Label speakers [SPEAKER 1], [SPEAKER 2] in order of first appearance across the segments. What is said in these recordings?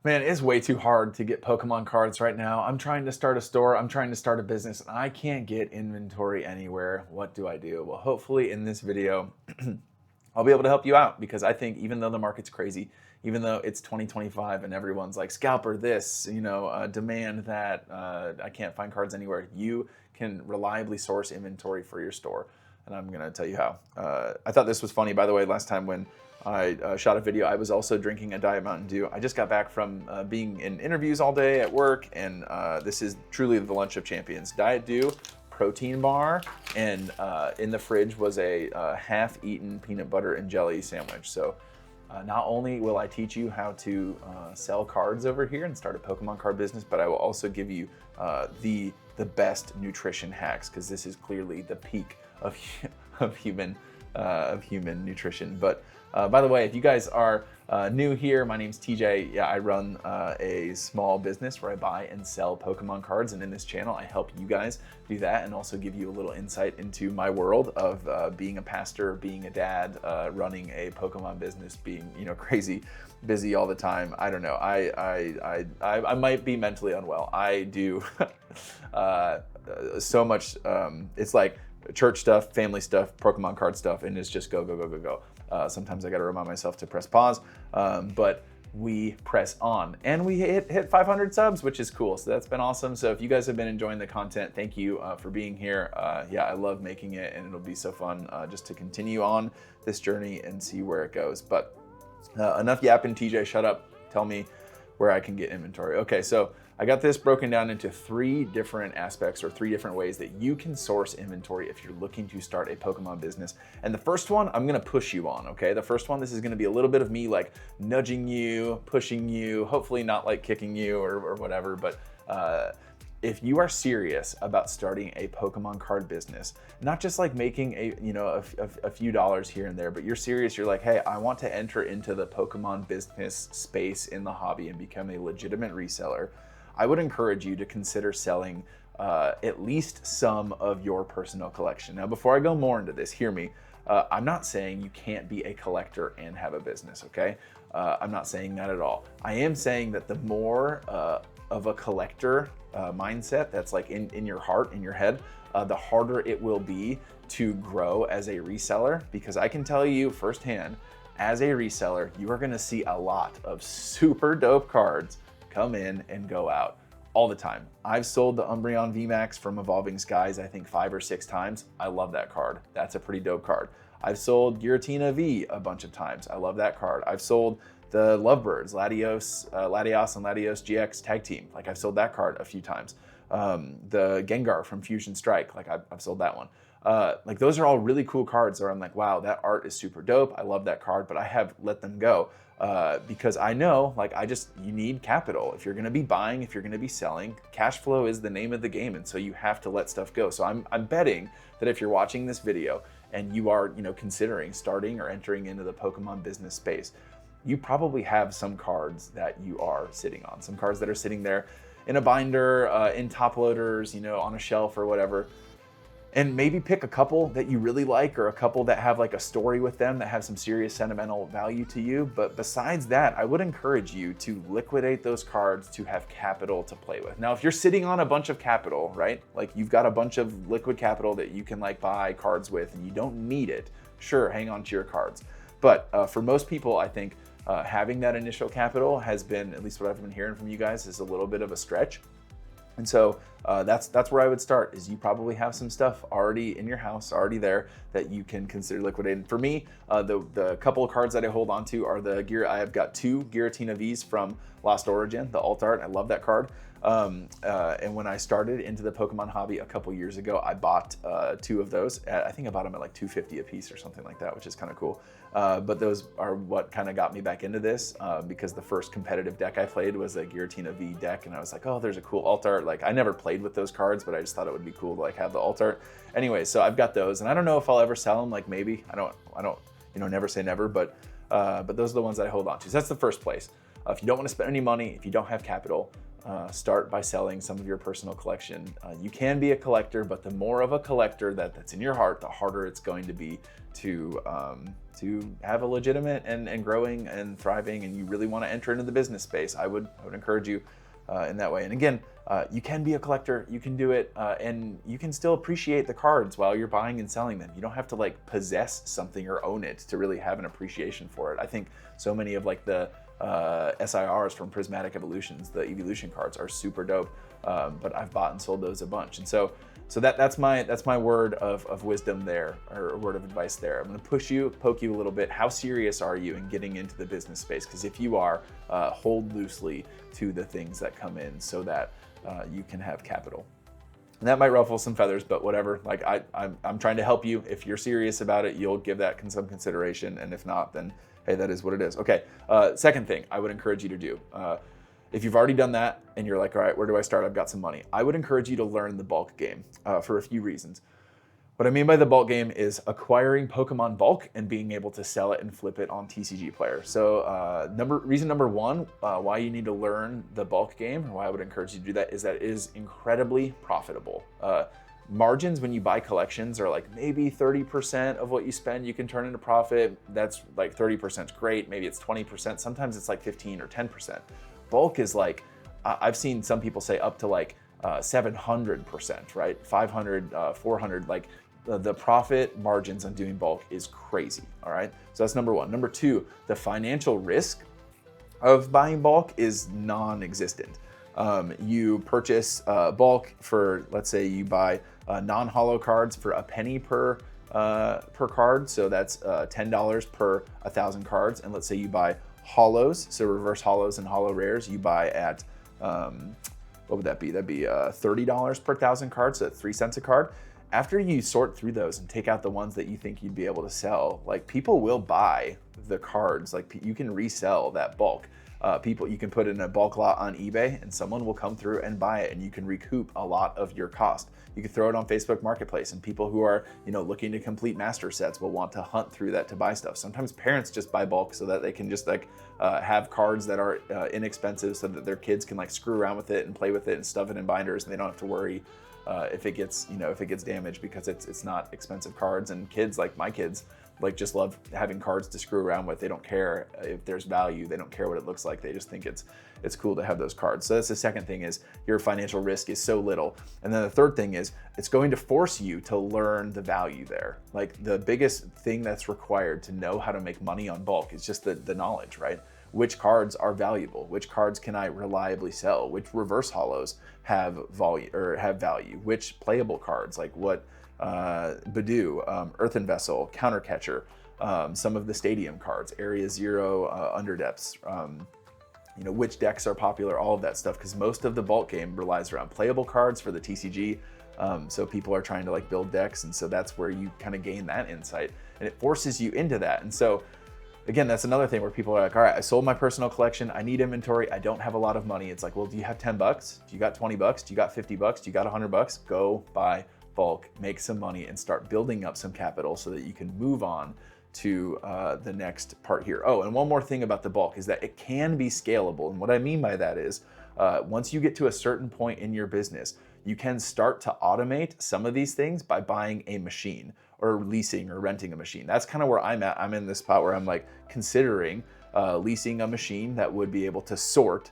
[SPEAKER 1] Man, it's way too hard to get Pokemon cards right now. I'm trying to start a store, I'm trying to start a business, and I can't get inventory anywhere. What do I do? Well, hopefully in this video, I'll be able to help you out, because I think even though the market's crazy, even though it's 2025 and everyone's like, scalper this, demand that, I can't find cards anywhere, you can reliably source inventory for your store. And I'm gonna tell you how. I thought this was funny, by the way. Last time when I shot a video, I was also drinking a Diet Mountain Dew. I just got back from being in interviews all day at work, and this is truly the lunch of champions. Diet Dew, protein bar, and in the fridge was a half-eaten peanut butter and jelly sandwich. So not only will I teach you how to sell cards over here and start a Pokemon card business, but I will also give you the best nutrition hacks, because this is clearly the peak of human nutrition. But by the way, if you guys are new here, my name's TJ. Yeah, I run a small business where I buy and sell Pokemon cards, and in this channel, I help you guys do that, and also give you a little insight into my world of being a pastor, being a dad, running a Pokemon business, being crazy busy all the time. I don't know. I might be mentally unwell. I do so much. It's like church stuff, family stuff, Pokemon card stuff, and it's just go. Sometimes I got to remind myself to press pause, but we press on, and we hit 500 subs, which is cool. So that's been awesome. So if you guys have been enjoying the content, thank you for being here. Yeah, I love making it, and it'll be so fun just to continue on this journey and see where it goes. But enough yapping, TJ, shut up. Tell me where I can get inventory. Okay, so I got this broken down into 3 different aspects, or 3 different ways that you can source inventory if you're looking to start a Pokemon business. And the first one, I'm gonna push you on, okay? The first one, this is gonna be a little bit of me like nudging you, pushing you, hopefully not like kicking you or whatever, but if you are serious about starting a Pokemon card business, not just like making a few dollars here and there, but you're serious, you're like, hey, I want to enter into the Pokemon business space in the hobby and become a legitimate reseller, I would encourage you to consider selling at least some of your personal collection. Now, before I go more into this, hear me. I'm not saying you can't be a collector and have a business, okay? I'm not saying that at all. I am saying that the more of a collector mindset that's like in your heart, in your head, the harder it will be to grow as a reseller, because I can tell you firsthand, as a reseller, you are gonna see a lot of super dope cards come in and go out all the time. I've sold the Umbreon VMAX from Evolving Skies, I think 5 or 6 times. I love that card. That's a pretty dope card. I've sold Giratina V a bunch of times. I love that card. I've sold the Lovebirds, Latios and Latios GX Tag Team. Like, I've sold that card a few times. The Gengar from Fusion Strike, like I've sold that one. Like, those are all really cool cards where I'm like, wow, that art is super dope. I love that card, but I have let them go. Because I know, like, you need capital. If you're gonna be buying, if you're gonna be selling, cash flow is the name of the game, and so you have to let stuff go. So I'm betting that if you're watching this video and you are, considering starting or entering into the Pokemon business space, you probably have some cards that you are sitting on, some cards that are sitting there in a binder, in top loaders, on a shelf or whatever. And maybe pick a couple that you really like, or a couple that have like a story with them that have some serious sentimental value to you. But besides that, I would encourage you to liquidate those cards to have capital to play with. Now, if you're sitting on a bunch of capital, right? Like, you've got a bunch of liquid capital that you can like buy cards with and you don't need it, sure, hang on to your cards. But for most people, I think having that initial capital has been, at least what I've been hearing from you guys, is a little bit of a stretch. And so that's where I would start, is you probably have some stuff already in your house, already there, that you can consider liquidating. For me, the couple of cards that I hold on to are I have got 2 Giratina Vs from Lost Origin, the alt art. I love that card. And when I started into the Pokemon hobby a couple years ago, I bought 2 of those. I think I bought them at like $2.50 a piece or something like that, which is kind of cool. But those are what kind of got me back into this, because the first competitive deck I played was a Giratina V deck, and I was like, oh, there's a cool alt art. Like, I never played with those cards, but I just thought it would be cool to like have the alt art. Anyway, so I've got those, and I don't know if I'll ever sell them. Like, maybe. I don't never say never, but those are the ones that I hold on to. So that's the first place. If you don't want to spend any money, if you don't have capital, start by selling some of your personal collection. You can be a collector, but the more of a collector that's in your heart, the harder it's going to be to have a legitimate and growing and thriving, and you really want to enter into the business space. I would encourage you in that way. And again, you can be a collector, you can do it, and you can still appreciate the cards while you're buying and selling them. You don't have to like possess something or own it to really have an appreciation for it. I think so many of like the SIRs from Prismatic Evolutions, the evolution cards, are super dope, but I've bought and sold those a bunch. And so that's my word of wisdom there, or word of advice there. I'm going to poke you a little bit. How serious are you in getting into the business space? Because if you are, hold loosely to the things that come in so that you can have capital. And that might ruffle some feathers, but whatever. Like I'm trying to help you. If you're serious about it, you'll give that some consideration, and if not, then hey, that is what it is. Okay, second thing I would encourage you to do. If you've already done that and you're like, all right, where do I start? I've got some money. I would encourage you to learn the bulk game for a few reasons. What I mean by the bulk game is acquiring Pokemon bulk and being able to sell it and flip it on TCGplayer. So reason number one why you need to learn the bulk game, or why I would encourage you to do that, is that it is incredibly profitable. Margins when you buy collections are like maybe 30% of what you spend you can turn into profit. That's like 30% is great. Maybe it's 20%. Sometimes it's like 15 or 10%. Bulk is like, I've seen some people say up to like 700%, right? 500, 400, like the profit margins on doing bulk is crazy, all right? So that's number one. Number two, the financial risk of buying bulk is non-existent. You purchase bulk for, let's say you buy non-holo cards for a penny per card. So that's $10 per 1,000 cards. And let's say you buy holos, so reverse holos and holo rares, you buy at, what would that be? That'd be $30 per 1,000 cards, so that's 3 cents a card. After you sort through those and take out the ones that you think you'd be able to sell, like people will buy the cards. Like you can resell that bulk. You can put in a bulk lot on eBay and someone will come through and buy it, and you can recoup a lot of your cost. You can throw it on Facebook Marketplace, and people who are, looking to complete master sets will want to hunt through that to buy stuff. Sometimes parents just buy bulk so that they can just have cards that are inexpensive, so that their kids can like screw around with it and play with it and stuff it in binders, and they don't have to worry if it gets damaged, because it's not expensive cards. And kids, like my kids, like just love having cards to screw around with. They don't care if there's value. They don't care what it looks like. They just think it's cool to have those cards. So that's the second thing, is your financial risk is so little. And then the third thing is it's going to force you to learn the value there. Like the biggest thing that's required to know how to make money on bulk is just the knowledge, right? Which cards are valuable? Which cards can I reliably sell? Which reverse holos have value? Which playable cards, like what Badoo, Earthen Vessel, Countercatcher, some of the stadium cards, Area Zero, Underdepths, which decks are popular, all of that stuff, because most of the bulk game relies around playable cards for the TCG. So people are trying to like build decks, and so that's where you kind of gain that insight, and it forces you into that. And so again, that's another thing where people are like, all right, I sold my personal collection, I need inventory, I don't have a lot of money. It's like, well, do you have $10? Do you got $20? Do you got $50? Do you got $100? Go buy bulk, make some money, and start building up some capital so that you can move on to the next part here. Oh, and one more thing about the bulk is that it can be scalable. And what I mean by that is once you get to a certain point in your business, you can start to automate some of these things by buying a machine or leasing or renting a machine. That's kind of where I'm at. I'm in this spot where I'm like considering leasing a machine that would be able to sort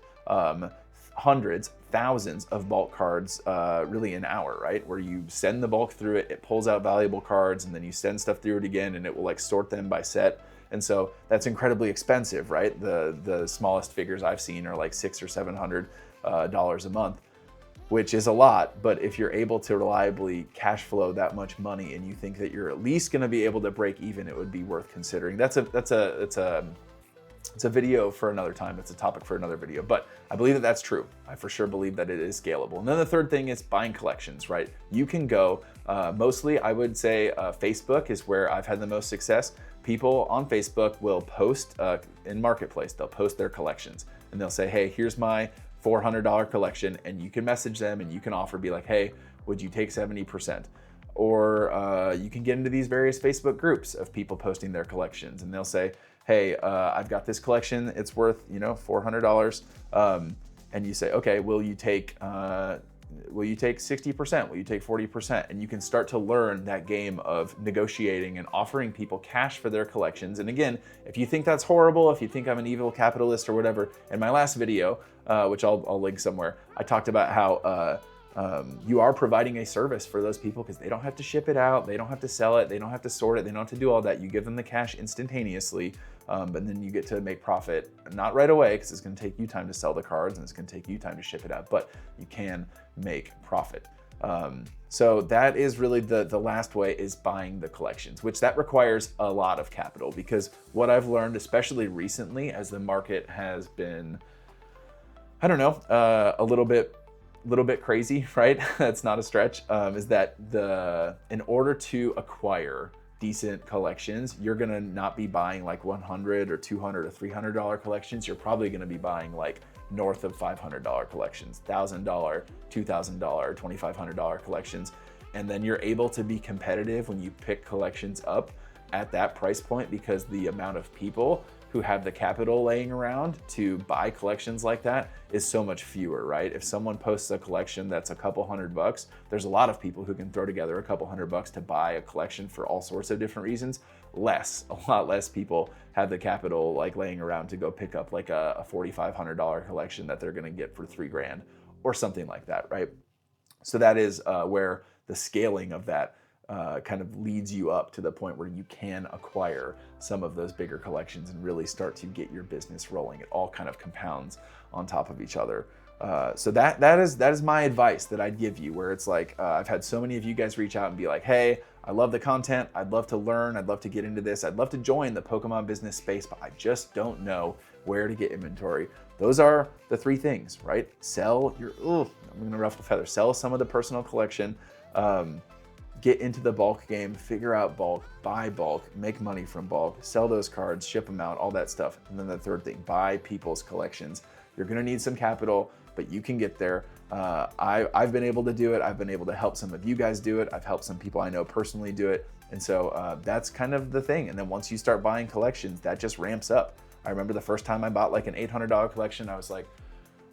[SPEAKER 1] hundreds, thousands of bulk cards really an hour, right? Where you send the bulk through it, it pulls out valuable cards, and then you send stuff through it again, and it will like sort them by set. And so that's incredibly expensive, right? The smallest figures I've seen are like $600 or $700 a month, which is a lot. But if you're able to reliably cash flow that much money, and you think that you're at least going to be able to break even, it would be worth considering. It's a video for another time. It's a topic for another video, but I believe that that's true. I for sure believe that it is scalable. And then the third thing is buying collections, right? You can go, mostly I would say Facebook is where I've had the most success. People on Facebook will post in Marketplace, they'll post their collections, and they'll say, hey, here's my $400 collection, and you can message them and you can offer, be like, hey, would you take 70%? Or you can get into these various Facebook groups of people posting their collections, and they'll say, hey, I've got this collection, it's worth $400. and you say, okay, will you take 60%? Will you take 40%? And you can start to learn that game of negotiating and offering people cash for their collections. And again, if you think that's horrible, if you think I'm an evil capitalist or whatever, in my last video, which I'll link somewhere, I talked about how you are providing a service for those people because they don't have to ship it out, they don't have to sell it, they don't have to sort it, they don't have to do all that. You give them the cash instantaneously, but then you get to make profit, not right away because it's going to take you time to sell the cards and it's going to take you time to ship it out, but you can make profit. So that is really the last way, is buying the collections, which that requires a lot of capital, because what I've learned, especially recently as the market has been, I don't know, a little bit crazy, right? That's not a stretch, is that in order to acquire decent collections, you're gonna not be buying like $100 or $200 or $300 collections. You're probably gonna be buying like north of $500 collections, $1,000, $2,000, $2,500 collections. And then you're able to be competitive when you pick collections up at that price point, because the amount of people who have the capital laying around to buy collections like that is so much fewer, right? If someone posts a collection that's a couple $100, there's a lot of people who can throw together a couple $100 to buy a collection for all sorts of different reasons. A lot less people have the capital like laying around to go pick up like a $4,500 collection that they're gonna get for $3,000 or something like that, right? So that is where the scaling of that kind of leads you up to the point where you can acquire some of those bigger collections and really start to get your business rolling. It all kind of compounds on top of each other. So that is my advice that I'd give you, where it's like, I've had so many of you guys reach out and be like, hey, I love the content, I'd love to learn, I'd love to get into this, I'd love to join the Pokemon business space, but I just don't know where to get inventory. Those are the three things, right? Sell your, I'm gonna ruffle feathers, sell some of the personal collection, get into the bulk game, figure out bulk, buy bulk, make money from bulk, sell those cards, ship them out, all that stuff. And then the third thing, buy people's collections. You're gonna need some capital, but you can get there. I've been able to do it. I've been able to help some of you guys do it. I've helped some people I know personally do it. And so that's kind of the thing. And then once you start buying collections, that just ramps up. I remember the first time I bought like an $800 collection, I was like,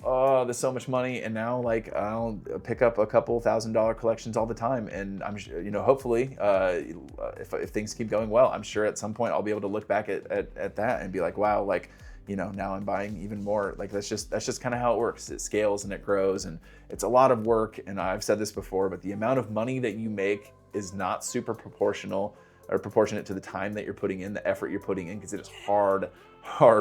[SPEAKER 1] oh, there's so much money. And now like I'll pick up a couple $1,000 collections all the time. And I'm, hopefully if things keep going well, I'm sure at some point I'll be able to look back at that and be like, wow, like, now I'm buying even more. Like that's just kind of how it works. It scales and it grows, and it's a lot of work. And I've said this before, but the amount of money that you make is not super proportional or proportionate to the time that you're putting in, the effort you're putting in, because it is hard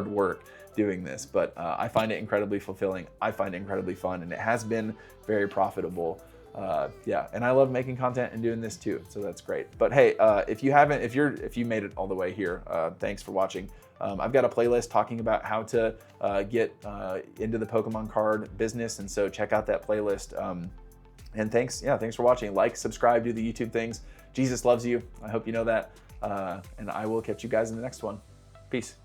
[SPEAKER 1] work doing this. But I find it incredibly fulfilling. I find it incredibly fun, and it has been very profitable. And I love making content and doing this too, so that's great. But hey, if you made it all the way here, thanks for watching. I've got a playlist talking about how to get into the Pokemon card business, and so check out that playlist. And thanks for watching. Like, subscribe, do the YouTube things. Jesus loves you. I hope you know that. And I will catch you guys in the next one. Peace.